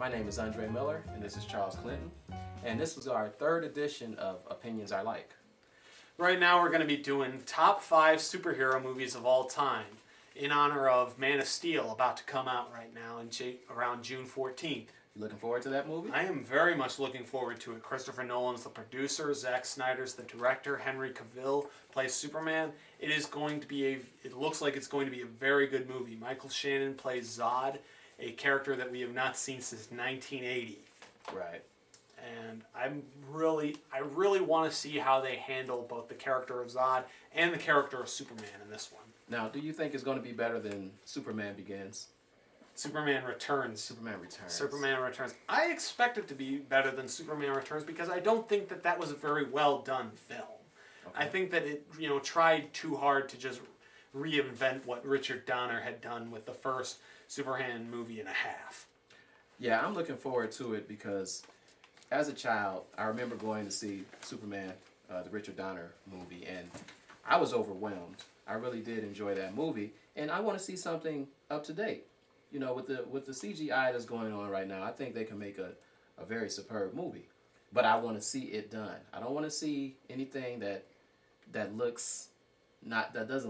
My name is Andre Miller, and this is Charles Clinton, and this was our third edition of Opinions I Like. Right now we're going to be doing top 5 superhero movies of all time in honor of Man of Steel, about to come out right now around June 14th. You looking forward to that movie? I am very much looking forward to it. Christopher Nolan's the producer, Zack Snyder's the director, Henry Cavill plays Superman. It looks like it's going to be a very good movie. Michael Shannon plays Zod, a character that we have not seen since 1980. Right. And I really want to see how they handle both the character of Zod and the character of Superman in this one. Now, do you think it's going to be better than Superman Begins? Superman Returns. Superman Returns. Superman Returns. I expect it to be better than Superman Returns because I don't think that was a very well done film. Okay. I think that it tried too hard to just reinvent what Richard Donner had done with the first Superman movie and a half. Yeah, I'm looking forward to it because as a child, I remember going to see Superman, the Richard Donner movie, and I was overwhelmed. I really did enjoy that movie, and I want to see something up to date. You know, with the CGI that's going on right now, I think they can make a very superb movie. But I want to see it done. I don't want to see anything that doesn't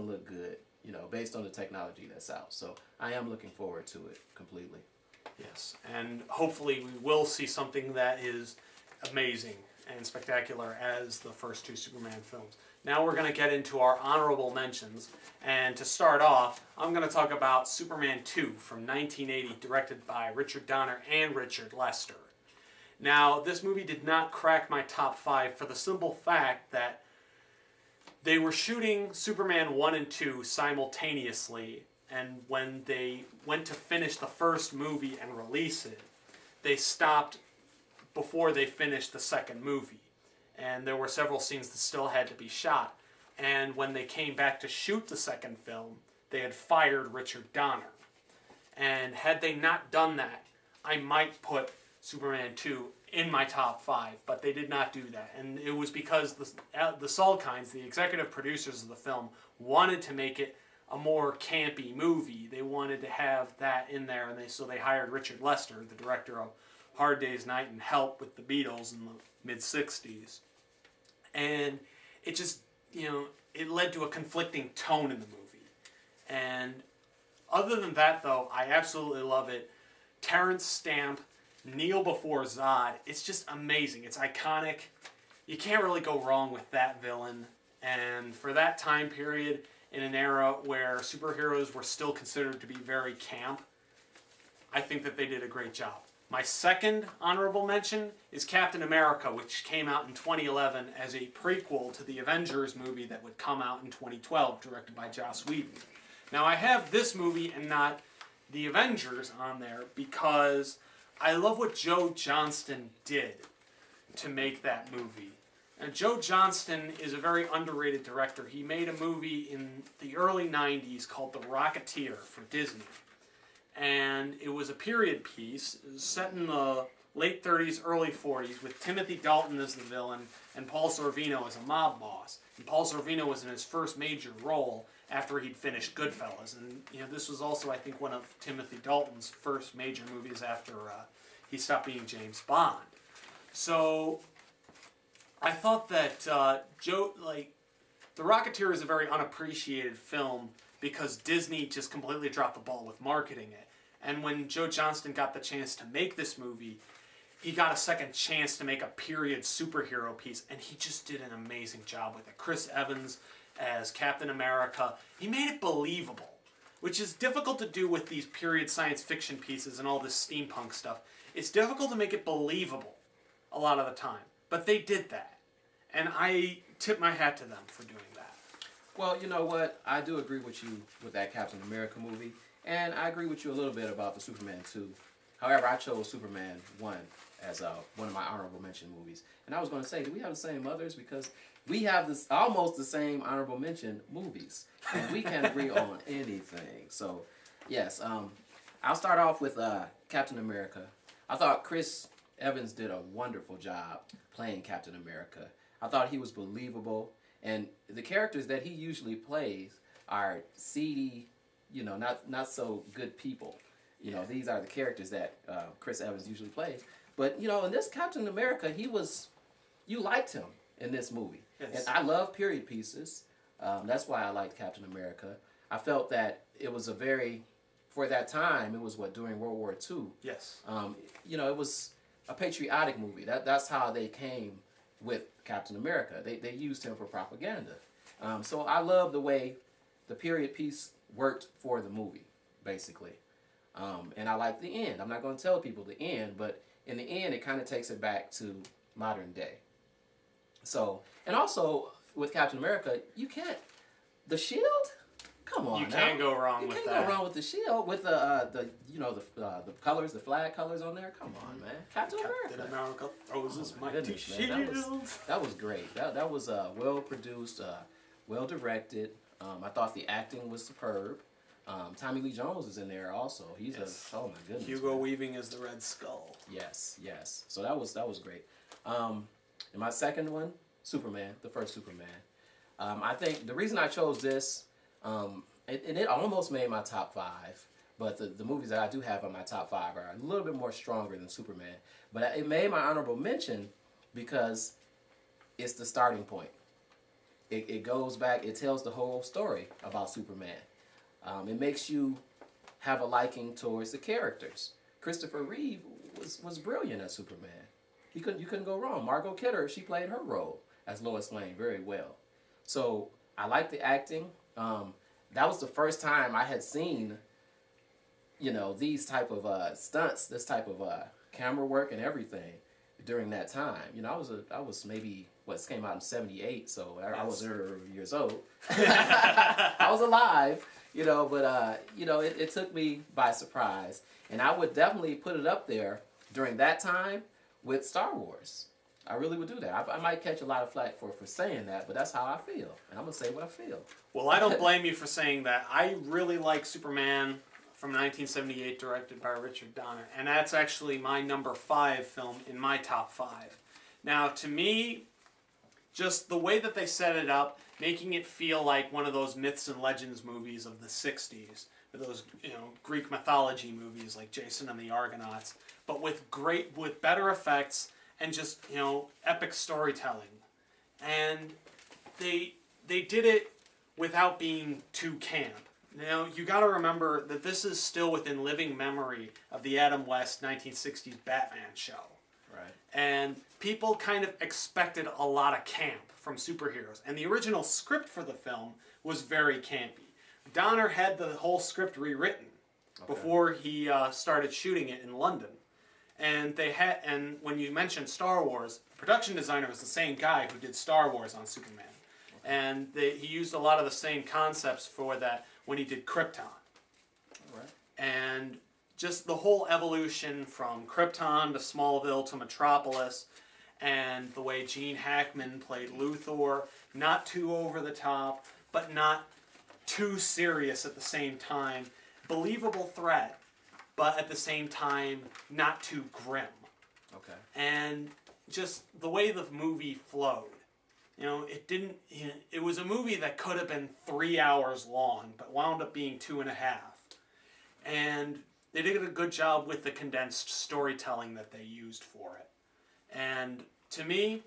look good, you know, based on the technology that's out. So I am looking forward to it completely. Yes, and hopefully we will see something that is amazing and spectacular as the first 2 Superman films. Now we're going to get into our honorable mentions, and to start off, I'm going to talk about Superman 2 from 1980, directed by Richard Donner and Richard Lester. Now, this movie did not crack my top 5 for the simple fact that they were shooting Superman 1 and 2 simultaneously, and when they went to finish the first movie and release it, they stopped before they finished the second movie. And there were several scenes that still had to be shot. And when they came back to shoot the second film, they had fired Richard Donner. And had they not done that, I might put Superman 2 in my top 5, but they did not do that. And it was because the Salkinds, the executive producers of the film, wanted to make it a more campy movie. They wanted to have that in there, and so they hired Richard Lester, the director of Hard Day's Night and Help with the Beatles in the mid-60s. And it just, it led to a conflicting tone in the movie. And other than that, though, I absolutely love it. Terrence Stamp, kneel before Zod. It's just amazing. It's iconic. You can't really go wrong with that villain. And for that time period, in an era where superheroes were still considered to be very camp, I think that they did a great job. My second honorable mention is Captain America, which came out in 2011 as a prequel to the Avengers movie that would come out in 2012, directed by Joss Whedon. Now, I have this movie and not the Avengers on there because I love what Joe Johnston did to make that movie. And Joe Johnston is a very underrated director. He made a movie in the early 90s called The Rocketeer for Disney. And it was a period piece. It was set in the late 30s, early 40s, with Timothy Dalton as the villain and Paul Sorvino as a mob boss. And Paul Sorvino was in his first major role after he'd finished Goodfellas. And this was also, I think, one of Timothy Dalton's first major movies after he stopped being James Bond. So I thought that The Rocketeer is a very unappreciated film because Disney just completely dropped the ball with marketing it. And when Joe Johnston got the chance to make this movie, he got a second chance to make a period superhero piece, and he just did an amazing job with it. Chris Evans as Captain America, he made it believable, which is difficult to do with these period science fiction pieces and all this steampunk stuff. It's difficult to make it believable a lot of the time, but they did that, and I tip my hat to them for doing that. Well, you know what? I do agree with you with that Captain America movie, and I agree with you a little bit about the Superman 2. However, I chose Superman 1 as one of my honorable mention movies. And I was going to say, do we have the same mothers? Because we have almost the same honorable mention movies, and we can't agree on anything. So, yes, I'll start off with Captain America. I thought Chris Evans did a wonderful job playing Captain America. I thought he was believable. And the characters that he usually plays are seedy, not so good people. You know, these are the characters that Chris Evans usually plays. But you know, in this Captain America, you liked him in this movie, Yes. and I love period pieces. That's why I liked Captain America. I felt that it was for that time, it was during World War II. Yes. You know, it was a patriotic movie. That's how they came with Captain America. They used him for propaganda. So I love the way the period piece worked for the movie, basically. And I like the end. I'm not going to tell people the end, but in the end, it kind of takes it back to modern day. So, and also with Captain America, the shield. Come on, You can't go wrong you with can't that. go wrong with the shield with the colors, the flag colors on there. Come on, man, Captain Captain America. America throws his mighty Goodness, man, shield. that was great. That was well produced, well directed. I thought the acting was superb. Tommy Lee Jones is in there also. He's Yes. oh my goodness. Hugo man. Weaving is the Red Skull. Yes, yes. So that was great. And my second one, Superman, the first Superman. I think the reason I chose this, it almost made my top 5, but the movies that I do have on my top 5 are a little bit more stronger than Superman. But it made my honorable mention because it's the starting point. It goes back, it tells the whole story about Superman. It makes you have a liking towards the characters. Christopher Reeve was brilliant as Superman. You couldn't go wrong. Margot Kidder, she played her role as Lois Lane very well. So I like the acting. That was the first time I had seen, you know, these type of stunts, this type of camera work and everything during that time. You know, I was maybe this came out in '78, so I was years old. I was alive, you know, but you know, it took me by surprise, and I would definitely put it up there during that time with Star Wars. I really would do that. I might catch a lot of flack for saying that, but that's how I feel, and I'm gonna say what I feel. Well, I don't blame you for saying that. I really like Superman from 1978, directed by Richard Donner, and that's actually my number 5 film in my top 5. Now, to me, just the way that they set it up, making it feel like one of those myths and legends movies of the 60s, or those, you know, Greek mythology movies like Jason and the Argonauts, but with better effects and just, you know, epic storytelling. And they did it without being too camp. Now, you got to remember that this is still within living memory of the Adam West 1960s Batman show. Right. And people kind of expected a lot of camp from superheroes. And the original script for the film was very campy. Donner had the whole script rewritten before he started shooting it in London. And when you mentioned Star Wars, the production designer was the same guy who did Star Wars on Superman. And he used a lot of the same concepts for that when he did Krypton. Right. And just the whole evolution from Krypton to Smallville to Metropolis, and the way Gene Hackman played Luthor, not too over the top, but not too serious at the same time. Believable threat, but at the same time, not too grim. Okay. And just the way the movie flowed. You know, it was a movie that could have been 3 hours long, but wound up being 2.5. And they did a good job with the condensed storytelling that they used for it. And to me,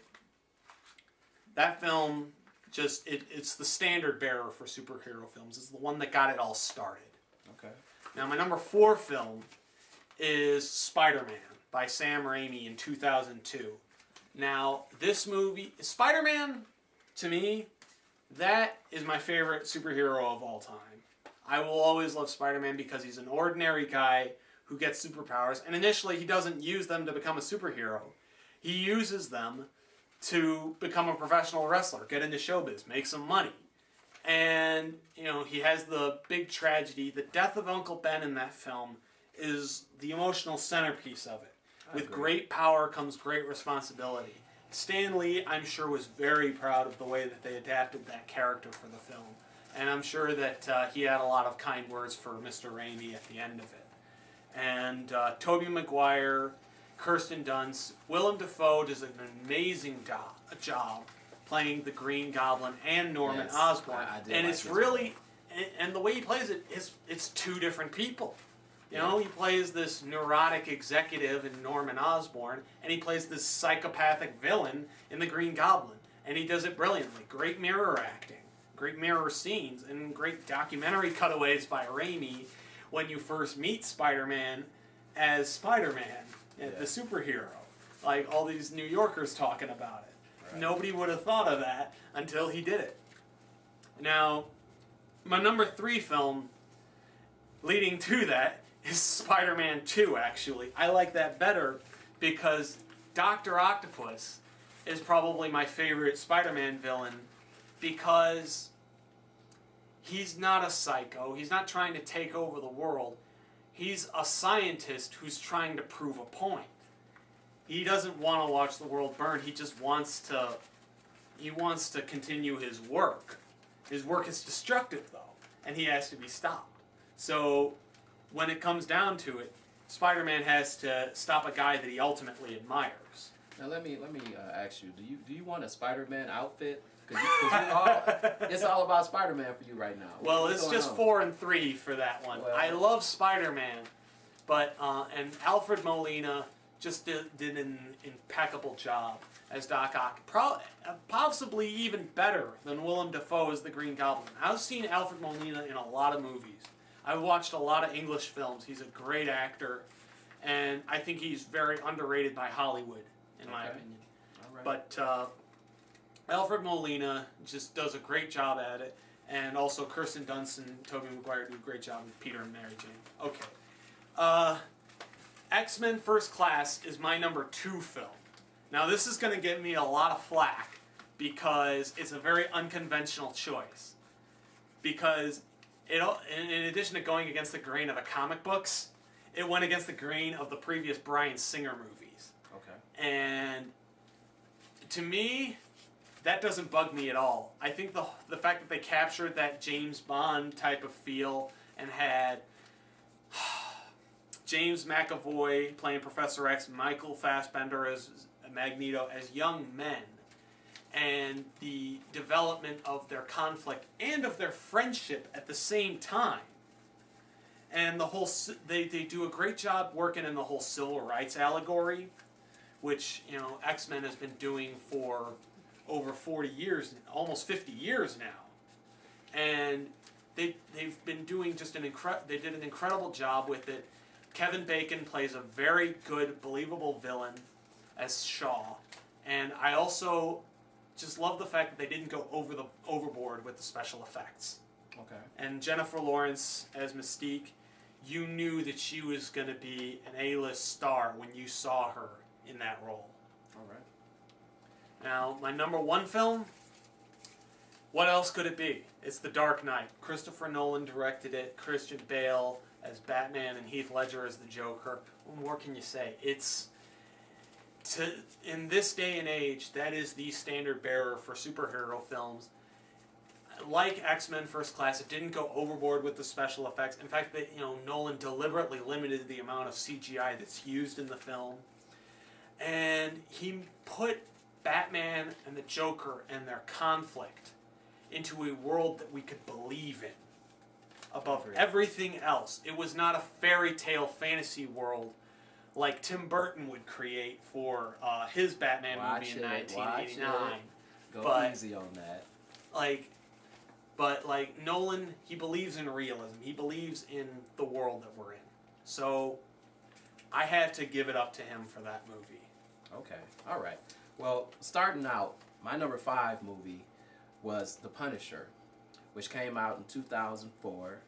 that film it's the standard bearer for superhero films. It's the one that got it all started. Okay. Now, my number 4 film is Spider-Man by Sam Raimi in 2002. Now, this movie, Spider-Man, to me, that is my favorite superhero of all time. I will always love Spider-Man because he's an ordinary guy who gets superpowers, and initially he doesn't use them to become a superhero. He uses them to become a professional wrestler, get into showbiz, make some money. And, you know, he has the big tragedy. The death of Uncle Ben in that film is the emotional centerpiece of it. With great power comes great responsibility. Stan Lee, I'm sure, was very proud of the way that they adapted that character for the film. And I'm sure that he had a lot of kind words for Mr. Raimi at the end of it. And Tobey Maguire, Kirsten Dunst, Willem Dafoe does an amazing job playing the Green Goblin and Norman Osborn. I did and like it's this really, and the way he plays it, it's two different people. You know, he plays this neurotic executive in Norman Osborn, and he plays this psychopathic villain in The Green Goblin. And he does it brilliantly. Great mirror acting, great mirror scenes, and great documentary cutaways by Raimi when you first meet Spider-Man as Spider-Man, the superhero. Like all these New Yorkers talking about it. Right. Nobody would have thought of that until he did it. Now, my number 3 film leading to that is Spider-Man 2, actually. I like that better because Dr. Octopus is probably my favorite Spider-Man villain because he's not a psycho. He's not trying to take over the world. He's a scientist who's trying to prove a point. He doesn't want to watch the world burn. He just wants to continue his work. His work is destructive, though, and he has to be stopped. So when it comes down to it, Spider-Man has to stop a guy that he ultimately admires. Now let me ask you: Do you want a Spider-Man outfit? Because it's all about Spider-Man for you right now. Well, it's just 4 and 3 for that one. Well, I love Spider-Man, but and Alfred Molina just did an impeccable job as Doc Ock. Possibly even better than Willem Dafoe as the Green Goblin. I've seen Alfred Molina in a lot of movies. I've watched a lot of English films. He's a great actor, and I think he's very underrated by Hollywood, in my opinion. All right. But Alfred Molina just does a great job at it, and also Kirsten Dunst and Tobey Maguire do a great job with Peter and Mary Jane. Okay. X-Men First Class is my number 2 film. Now this is going to give me a lot of flack because it's a very unconventional choice. Because in addition to going against the grain of the comic books, it went against the grain of the previous Bryan Singer movies. Okay. And to me, that doesn't bug me at all. I think the fact that they captured that James Bond type of feel and had James McAvoy playing Professor X, Michael Fassbender as Magneto as young men, and the development of their conflict and of their friendship at the same time. And the whole they do a great job working in the whole civil rights allegory, which X-Men has been doing for over 40 years, almost 50 years now, and they've been doing just they did an incredible job with it. Kevin Bacon plays a very good, believable villain as Shaw, and I also just love the fact that they didn't go overboard with the special effects. Okay. And Jennifer Lawrence as Mystique, you knew that she was going to be an A-list star when you saw her in that role. All right. Now, my number 1 film, what else could it be? It's The Dark Knight. Christopher Nolan directed it, Christian Bale as Batman, and Heath Ledger as the Joker. What more can you say? In this day and age, that is the standard bearer for superhero films. Like X-Men First Class, it didn't go overboard with the special effects. In fact, Nolan deliberately limited the amount of CGI that's used in the film. And he put Batman and the Joker and their conflict into a world that we could believe in above everything else. It was not a fairy tale fantasy world like Tim Burton would create for his Batman movie in 1989. Go easy on that. But Nolan, he believes in realism. He believes in the world that we're in. So I had to give it up to him for that movie. Okay, all right. Well, starting out, my number 5 movie was The Punisher, which came out in 2004.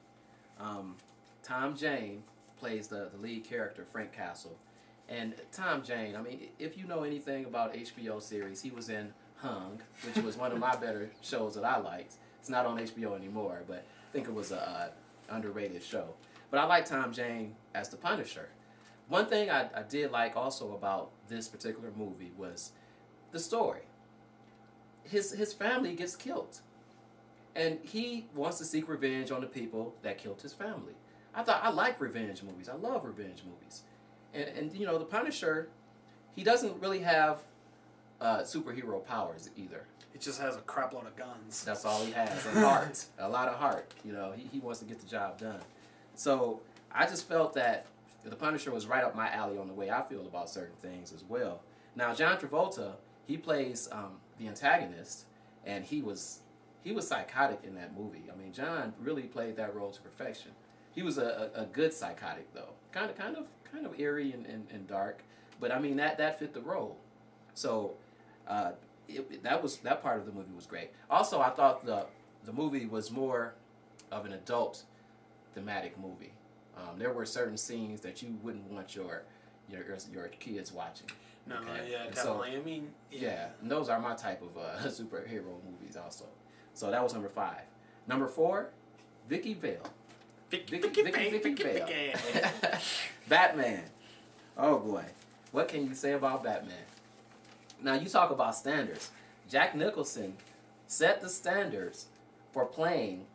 Tom Jane plays the lead character, Frank Castle. And Tom Jane, I mean, if you know anything about HBO series, he was in Hung, which was one of my better shows that I liked. It's not on HBO anymore, but I think it was a underrated show. But I like Tom Jane as the Punisher. One thing I did like also about this particular movie was the story. His family gets killed, and he wants to seek revenge on the people that killed his family. I like revenge movies. I love revenge movies. And the Punisher, he doesn't really have superhero powers either. He just has a crap load of guns. That's all he has, and heart, a lot of heart. He wants to get the job done. So I just felt that the Punisher was right up my alley on the way I feel about certain things as well. Now, John Travolta, he plays the antagonist, and he was psychotic in that movie. I mean, John really played that role to perfection. He was a good psychotic though, kind of eerie and dark, but I mean that fit the role. So that part of the movie was great. Also, I thought the movie was more of an adult thematic movie. There were certain scenes that you wouldn't want your kids watching. No, Okay? yeah, And definitely. so, I mean, yeah, and those are my type of superhero movies also. So that was number 5. Number 4, Vicky Vale. Vicky Vale. Batman. Oh boy, what can you say about Batman? Now you talk about standards. Jack Nicholson set the standards for playing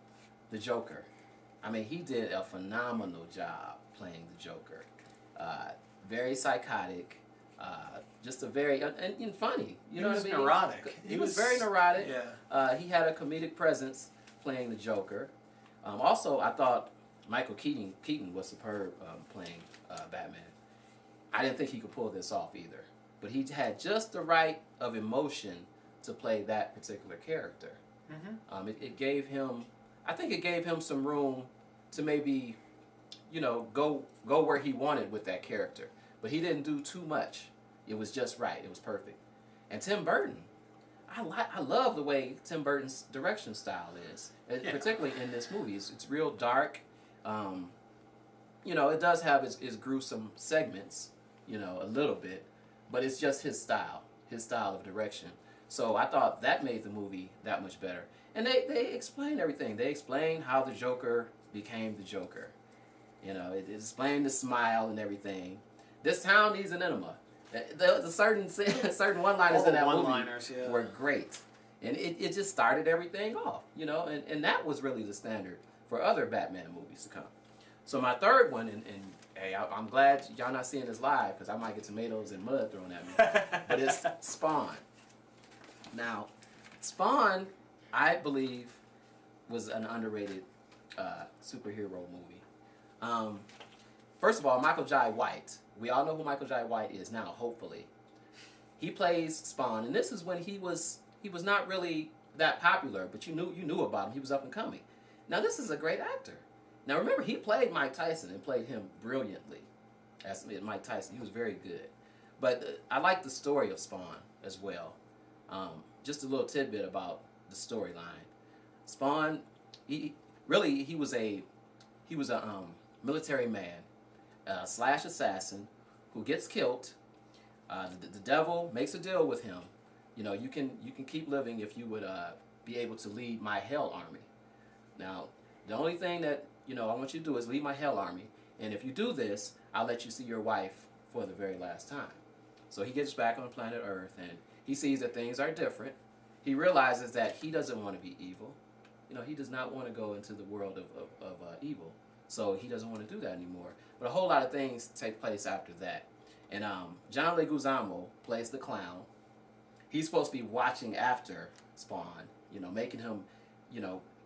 the Joker. I mean, he did a phenomenal job playing the Joker. Very psychotic. Just a very and funny. You know what I mean? Neurotic. He was very neurotic. Yeah. He had a comedic presence playing the Joker. Also, I thought Michael Keaton was superb playing Batman. I didn't think he could pull this off either, but he had just the right of emotion to play that particular character. Mm-hmm. It gave him, I think it gave him some room to maybe, go where he wanted with that character. But he didn't do too much. It was just right. It was perfect. And Tim Burton, I love the way Tim Burton's direction style is, particularly in this movie. It's real dark. It does have its gruesome segments, a little bit, but it's just his style of direction. So I thought that made the movie that much better. And they explained everything. They explained how the Joker became the Joker. It explained the smile and everything. This town needs an enema. The certain one-liners in that movie were great. And it just started everything off, and that was really the standard for other Batman movies to come. So my third one, and hey, I'm glad y'all not seeing this live because I might get tomatoes and mud thrown at me, but it's Spawn. Now, Spawn, I believe, was an underrated superhero movie. First of all, Michael Jai White. We all know who Michael Jai White is now, hopefully. He plays Spawn, and this is when he was not really that popular, but you knew about him. He was up and coming. Now, this is a great actor. Now, remember, he played Mike Tyson and played him brilliantly as Mike Tyson. He was very good. But I like the story of Spawn as well. Just a little tidbit about the storyline. Spawn, he was a military man, slash assassin, who gets killed. The devil makes a deal with him. You can keep living if you would be able to lead my hell army. Now, the only thing that I want you to do is lead my hell army, and if you do this, I'll let you see your wife for the very last time. So he gets back on planet Earth, and he sees that things are different. He realizes that he doesn't want to be evil. He does not want to go into the world of evil. So he doesn't want to do that anymore. But a whole lot of things take place after that. And John Leguizamo plays the clown. He's supposed to be watching after Spawn, making him,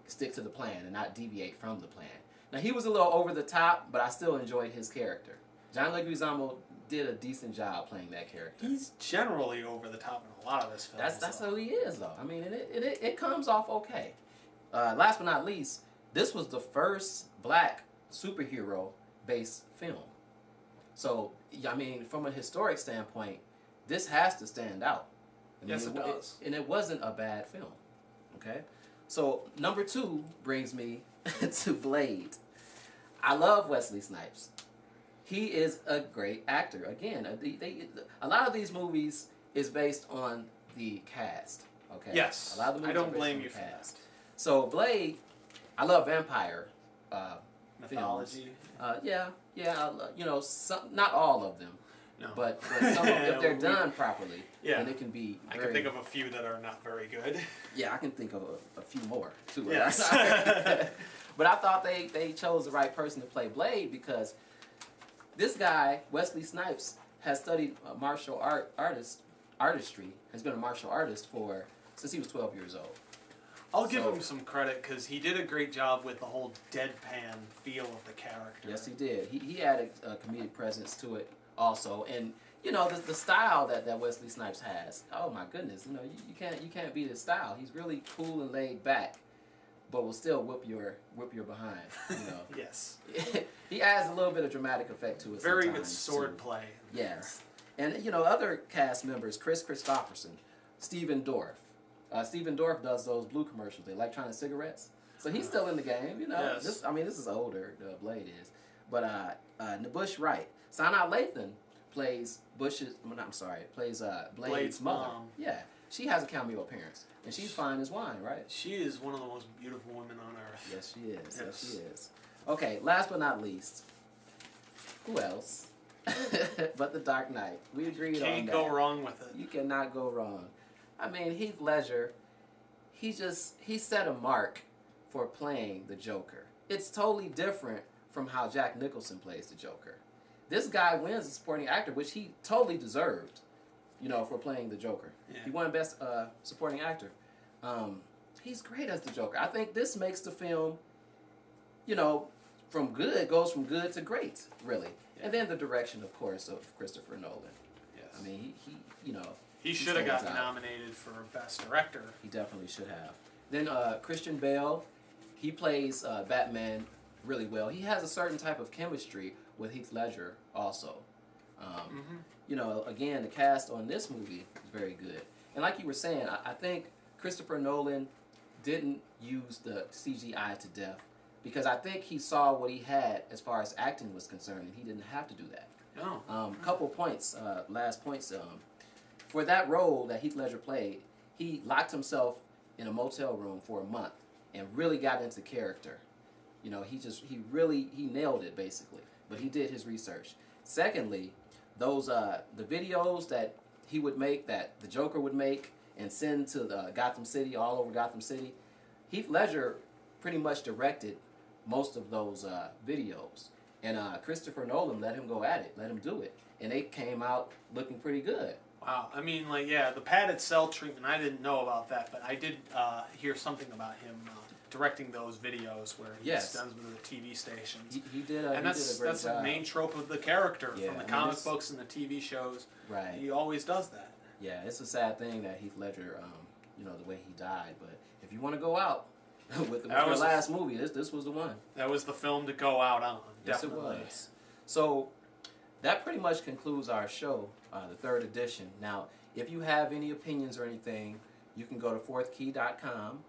stick to the plan and not deviate from the plan. Now, he was a little over the top, but I still enjoyed his character. John Leguizamo did a decent job playing that character. He's generally over the top in a lot of his films. That's how he is, though. I mean, it comes off okay. Last but not least, this was the first black superhero-based film. So, I mean, from a historic standpoint, this has to stand out. Yes, it does. And it wasn't a bad film. Okay? So, number 2 brings me to Blade. I love Wesley Snipes. He is a great actor. Again, a lot of these movies is based on the cast. Okay? Yes. A lot of the movies I don't are based blame on you the for cast. that. So, Blade, I love vampire mythology. Not all of them. No. But some, if they're done properly, yeah, then it can be I can think of a few that are not very good. Yeah, I can think of a few more, too. Yes. But I thought they chose the right person to play Blade because this guy, Wesley Snipes, has studied artistry, has been a martial artist since he was 12 years old. I'll give him some credit because he did a great job with the whole deadpan feel of the character. Yes, he did. He added a comedic presence to it also, and you know the style that Wesley Snipes has. Oh my goodness, you know you can't beat his style. He's really cool and laid back, but will still whip your behind. You know. Yes. He adds a little bit of dramatic effect to it. Very good sword play. Yes, and you know other cast members: Chris Christopherson, Stephen Dorff. Stephen Dorff does those blue commercials, the electronic cigarettes. So he's still in the game, you know. Yes. This is older, Blade is. But Nabush Wright. Sanaa Lathan plays Blade's mother. Mom. Yeah. She has a cameo appearance. And she's fine as wine, right? She is one of the most beautiful women on earth. Yes, she is. Yes, she is. Okay, last but not least, who else? But The Dark Knight. We agreed on that. Can't go wrong with it. You cannot go wrong. I mean, Heath Ledger, he set a mark for playing the Joker. It's totally different from how Jack Nicholson plays the Joker. This guy wins a supporting actor, which he totally deserved, you know, for playing the Joker. Yeah. He won Best Supporting Actor. He's great as the Joker. I think this makes the film, you know, goes from good to great, really. Yeah. And then the direction, of course, of Christopher Nolan. Yes. I mean, he you know. He should have gotten nominated for Best Director. He definitely should have. Then Christian Bale, he plays Batman really well. He has a certain type of chemistry with Heath Ledger also. You know, again, the cast on this movie is very good. And like you were saying, I think Christopher Nolan didn't use the CGI to death because I think he saw what he had as far as acting was concerned, and he didn't have to do that. No. Couple points, last points. For that role that Heath Ledger played, he locked himself in a motel room for a month and really got into character. You know, he nailed it basically, but he did his research. Secondly, those the videos that he would make, that the Joker would make and send to the Gotham City, all over Gotham City, Heath Ledger pretty much directed most of those videos. And Christopher Nolan let him go at it, let him do it. And they came out looking pretty good. Wow. I mean, like, yeah, the padded cell treatment, I didn't know about that, but I did hear something about him directing those videos where he does with the TV stations. He did a, and that's the main trope of the character from the comic books and the TV shows. Right. He always does that. Yeah, it's a sad thing that Heath Ledger, you know, the way he died. But if you want to go out with your last movie, this was the one. That was the film to go out on. Yes, Definitely. it was. So that pretty much concludes our show, the third edition. Now, if you have any opinions or anything, you can go to fourthkey.com,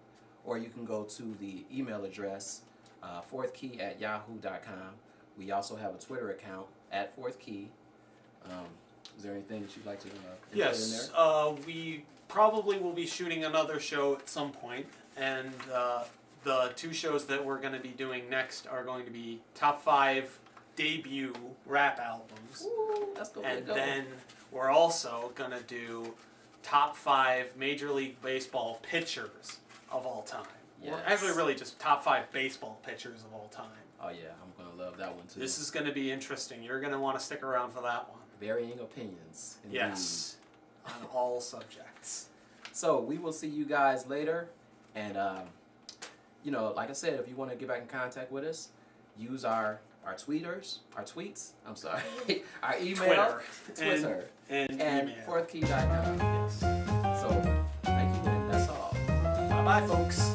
or you can go to the email address, fourthkey@yahoo.com. We also have a Twitter account, @fourthkey. Is there anything that you'd like to put in there? We probably will be shooting another show at some point, and the two shows that we're going to be doing next are going to be top 5 debut rap albums. Ooh, that's the way to go. And then we're also going to do top 5 Major League Baseball pitchers of all time. Yes. Or actually really just top 5 baseball pitchers of all time. Oh yeah, I'm going to love that one too. This is going to be interesting. You're going to want to stick around for that one. Varying opinions. Indeed. Yes, on all subjects. So we will see you guys later. And, you know, like I said, if you want to get back in contact with us, use our tweets, our email, Twitter, and email. fourthkey.com. Yes. So, thank you, and that's all. Bye-bye, folks.